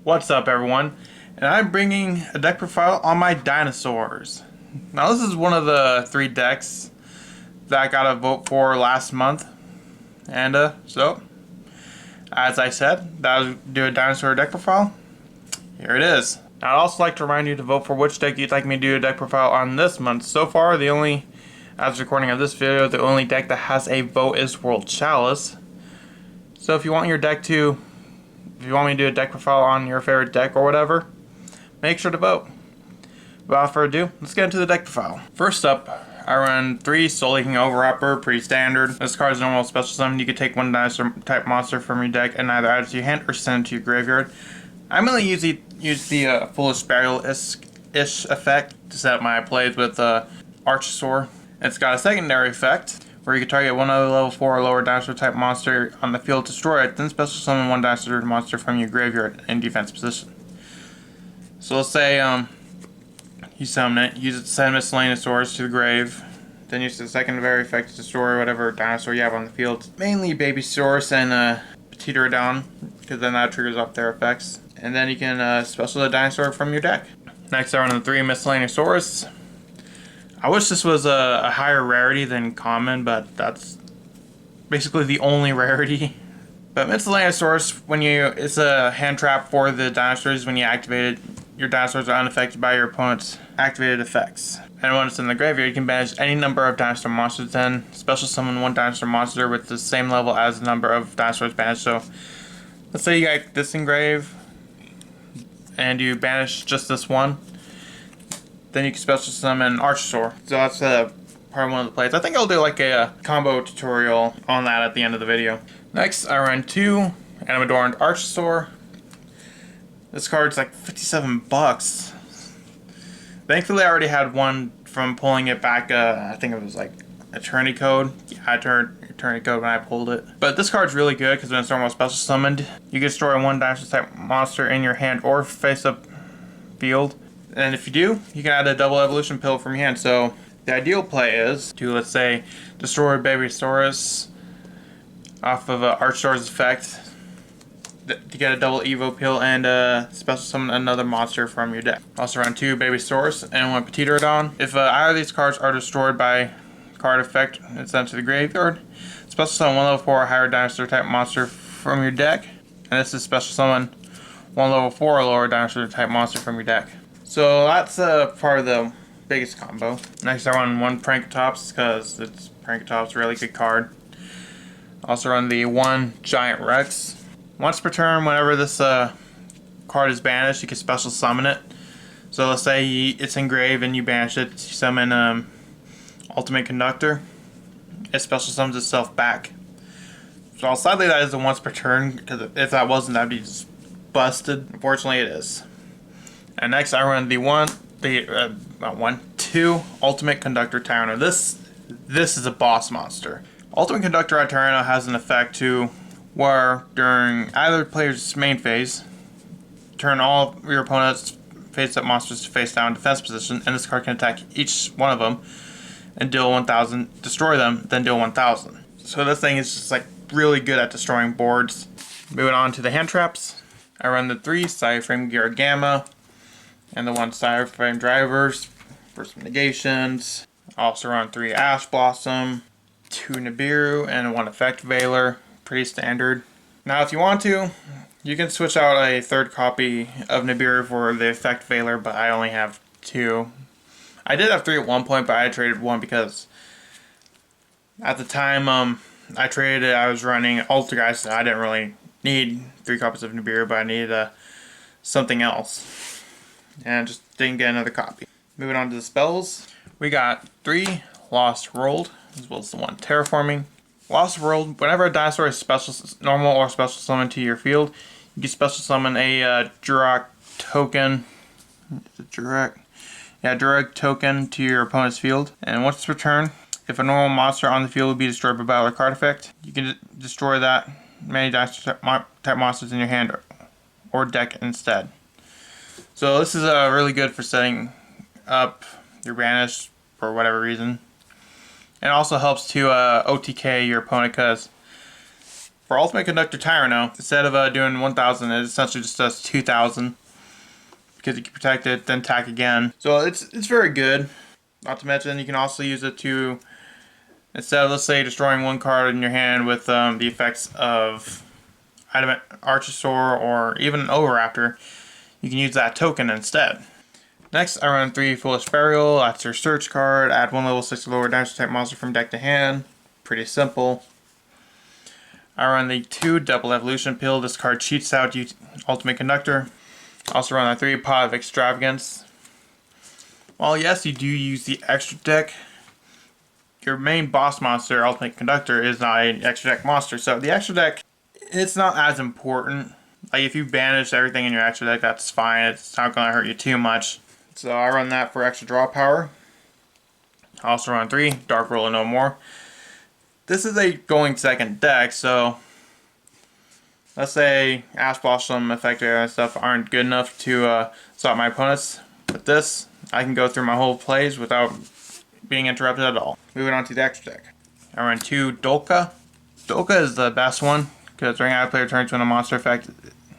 What's up, everyone? And I'm bringing a deck profile on my dinosaurs. Now, this is one of the 3 decks that I got a vote for last month. And, so, as I said, that I would do a dinosaur deck profile. Here it is. Now, I'd also like to remind you to vote for which deck you'd like me to do a deck profile on this month. So far, as recording of this video, the only deck that has a vote is World Chalice. So if you want me to do a deck profile on your favorite deck or whatever, make sure to vote. Without further ado, let's get into the deck profile. First up, I run 3 Soul Leaking Overwrapper, pretty standard. This card is normal special summon. You can take one dinosaur type monster from your deck and either add it to your hand or send it to your graveyard. I'm going to use the Foolish Burial-ish effect to set up my plays with Archosaur. It's got a secondary effect where you can target one other level 4 or lower dinosaur type monster on the field, destroy it, then special summon one dinosaur monster from your graveyard in defense position. So let's say you summon it, use it to send Miscellaneousaurs to the grave, then use the secondary effect to destroy whatever dinosaur you have on the field. Mainly Babysaurus and Pterodon, because then that triggers off their effects. And then you can special the dinosaur from your deck. Next I run the 3 Miscellaneousaurus. I wish this was a higher rarity than common, but that's basically the only rarity. But Miscellaneousaurus, it's a hand trap for the dinosaurs. When you activate it, your dinosaurs are unaffected by your opponent's activated effects. And when it's in the graveyard, you can banish any number of dinosaur monsters, then special summon one dinosaur monster with the same level as the number of dinosaurs banished. So let's say you got this engrave, and you banish just this one. Then you can special summon Archosaur. So that's part of one of the plays. I think I'll do like a combo tutorial on that at the end of the video. Next, I run 2 Animadorned Archosaur. This card's like 57 bucks. Thankfully, I already had one from pulling it back. I think it was like Eternity Code. Yeah, I turned Eternity Code when I pulled it. But this card's really good because when it's normal special summoned, you can destroy one dinosaur type monster in your hand or face up field. And if you do, you can add a double evolution pill from your hand. So the ideal play is to, let's say, destroy Babysaurus off of Archosaur's effect to get a double Evo pill and special summon another monster from your deck. Also run 2 Babysaurus and 1 Pterodon. If either of these cards are destroyed by card effect and sent to the graveyard, special summon 1 level 4 or higher dinosaur type monster from your deck. And this is special summon 1 level 4 or lower dinosaur type monster from your deck. So that's part of the biggest combo. Next I run 1 Prankatops because Prankatops, a really good card. Also run the 1 Giant Rex. Once per turn, whenever this card is banished, you can special summon it. So let's say it's engraved and you banish it, you summon Ultimate Conductor. It special summons itself back. So sadly that is a once per turn, because if that wasn't, that'd be just busted. Unfortunately it is. And next I run the 2 Ultimate Conductor Tyranno. This is a boss monster. Ultimate Conductor Tyranno has an effect to where during either player's main phase, turn all your opponent's face-up monsters to face-down defense position, and this card can attack each one of them and deal 1,000, destroy them, then deal 1,000. So this thing is just like really good at destroying boards. Moving on to the hand traps, I run the 3 Cyframe Gear Gamma and the 1 Cyframe Drivers for some negations. I also run 3 Ash Blossom, 2 Nibiru, and 1 Effect Veiler. Pretty standard. Now if you want to, you can switch out a 3rd copy of Nibiru for the Effect Veiler, but I only have 2. I did have 3 at one point, but I traded 1 because at the time I traded it, I was running Altergeist, so I didn't really need 3 copies of Nibiru, but I needed something else. And I just didn't get another copy. Moving on to the spells, we got 3 Lost World, as well as the 1 Terraforming. Lost World, whenever a dinosaur is normal or special summoned to your field, you can special summon a Durak token. Is it Durak? Yeah, Durak token to your opponent's field. And once it's returned, if a normal monster on the field will be destroyed by battle or card effect, you can destroy that many dinosaur type monsters in your hand or deck instead. So this is really good for setting up your banish for whatever reason. And it also helps to OTK your opponent because For Ultimate Conductor Tyranno, instead of doing 1000, it essentially just does 2000. Because you can protect it, then attack again. So it's very good. Not to mention, you can also use it to, instead of, let's say, destroying one card in your hand with the effects of Archosaur or even an Oviraptor, you can use that token instead. Next, I run 3 Foolish Burial. That's your search card. Add 1 level 6 or lower dinosaur type monster from deck to hand. Pretty simple. I run the 2 Double Evolution Pill. This card cheats out Ultimate Conductor. Also run a 3 Pot of Extravagance. While yes, you do use the extra deck, your main boss monster, Ultimate Conductor, is not an extra deck monster. So the extra deck, it's not as important. Like if you banish everything in your extra deck, that's fine. It's not going to hurt you too much. So I run that for extra draw power. I also run 3 Dark Roller No More. This is a going second deck, so let's say Ash Blossom, Effect Area, and stuff aren't good enough to stop my opponents. With this, I can go through my whole plays without being interrupted at all. Moving on to the extra deck. I run 2 Dolka. Dolka is the best one, because during out of player turns when a monster effect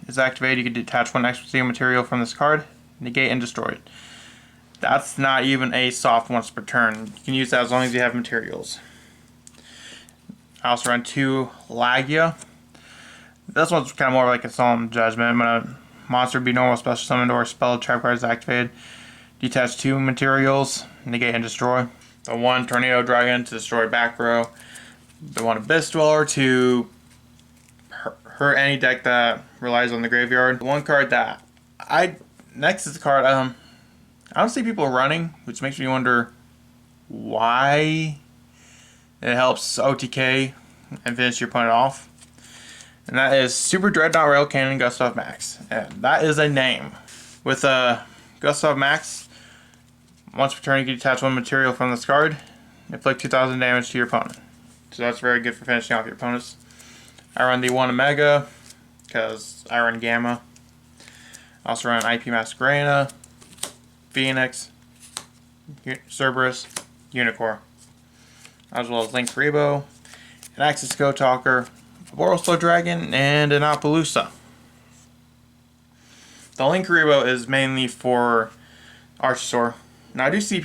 is activated, you can detach 1 extra steel material from this card, negate and destroy it. That's not even a soft once per turn. You can use that as long as you have materials. I also run 2 Lagia. This one's kind of more like a Solemn Judgment. When a monster be normal, special summoned, or spell trap card is activated, detach 2 materials, negate and destroy. The 1 Tornado Dragon to destroy back row. The 1 Abyss Dweller to hurt any deck that relies on the graveyard. The 1 card that next is the card I don't see people running, which makes me wonder why. It helps OTK and finish your opponent off. And that is Super Dreadnought Rail Cannon Gustav Max. And that is a name. With Gustav Max, once per turn you can detach 1 material from this card, inflict 2000 damage to your opponent. So that's very good for finishing off your opponents. I run the 1 Omega, because I run Gamma. I also run IP Masquerena, Phoenix, Cerberus, Unicorn, as well as Link Rebo, an Axis Go Talker, a Boroslo Dragon, and an Appaloosa. The Link Rebo is mainly for Archosaur. Now I do see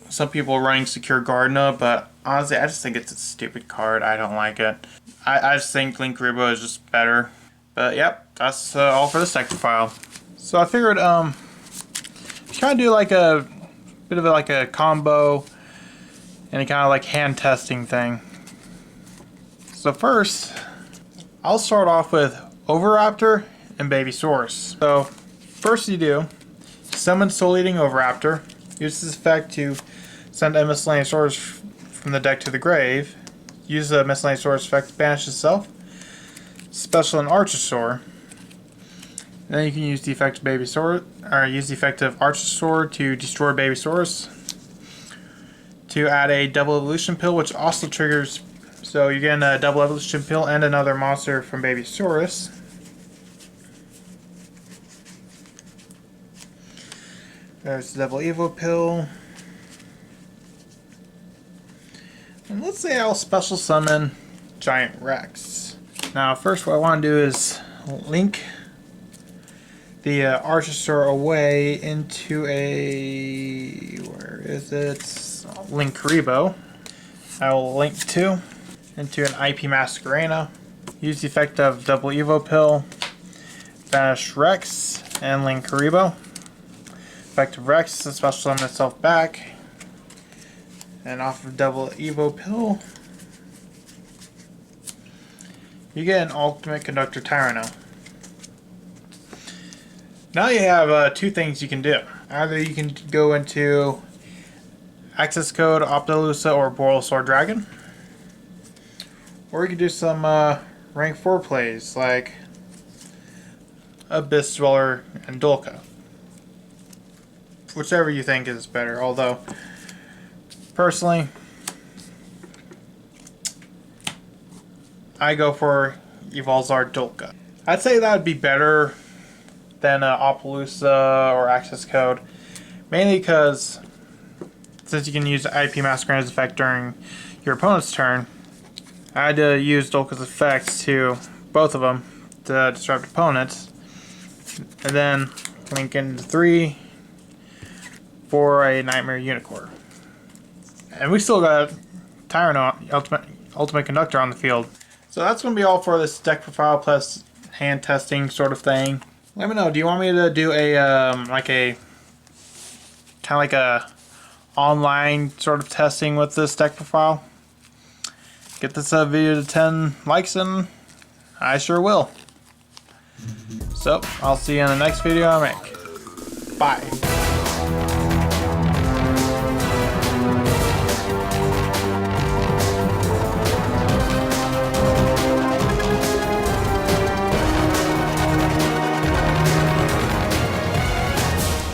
some people running Secure Gardena, but honestly I just think it's a stupid card. I don't like it. I just think Link Rebo is just better. But yep, that's all for this sector file. So I figured kind of do like a bit of like a combo and a kind of like hand testing thing. So first, I'll start off with Oviraptor and Babysaurus. So first you do, summon Soul Eating Oviraptor. Use this effect to send a Miscellaneous Source from the deck to the grave. Use the Miscellaneous Source effect to banish itself. Special an Archosaur. Then you can use the effect of Babysaur, or use the effect of Archosaur to destroy Babysaurus. To add a Double Evolution Pill, which also triggers, so you're getting a Double Evolution Pill and another monster from Babysaurus. There's the Double Evo Pill. And let's say I'll special summon Giant Rex. Now first what I want to do is link the Archosaur away into a, where is it? Link Rebo. I will link 2 into an IP Masquerena. Use the effect of Double Evo Pill, banish Rex, and link Rebo. Effect of Rex, special summon itself back. And off of Double Evo Pill, you get an Ultimate Conductor Tyranno. Now you have 2 things you can do. Either you can go into Access Code, Appaloosa, or Boroslo Dragon. Or you can do some rank 4 plays like Abyss Dweller and Dolka. Whichever you think is better, although personally I go for Evolzar Dolka. I'd say that would be better than Appaloosa or Access Code, mainly because since you can use IP Masquerena's effect during your opponent's turn, I had to use Dolka's effects to both of them to disrupt opponents, and then link into 3 for a Nightmare Unicorn. And we still got Tyranno, Ultimate Conductor on the field. So that's going to be all for this deck profile plus hand testing sort of thing. Let me know, do you want me to do a kind of like a online sort of testing with this deck profile? Get this video to 10 likes and I sure will. So, I'll see you in the next video I make. Bye.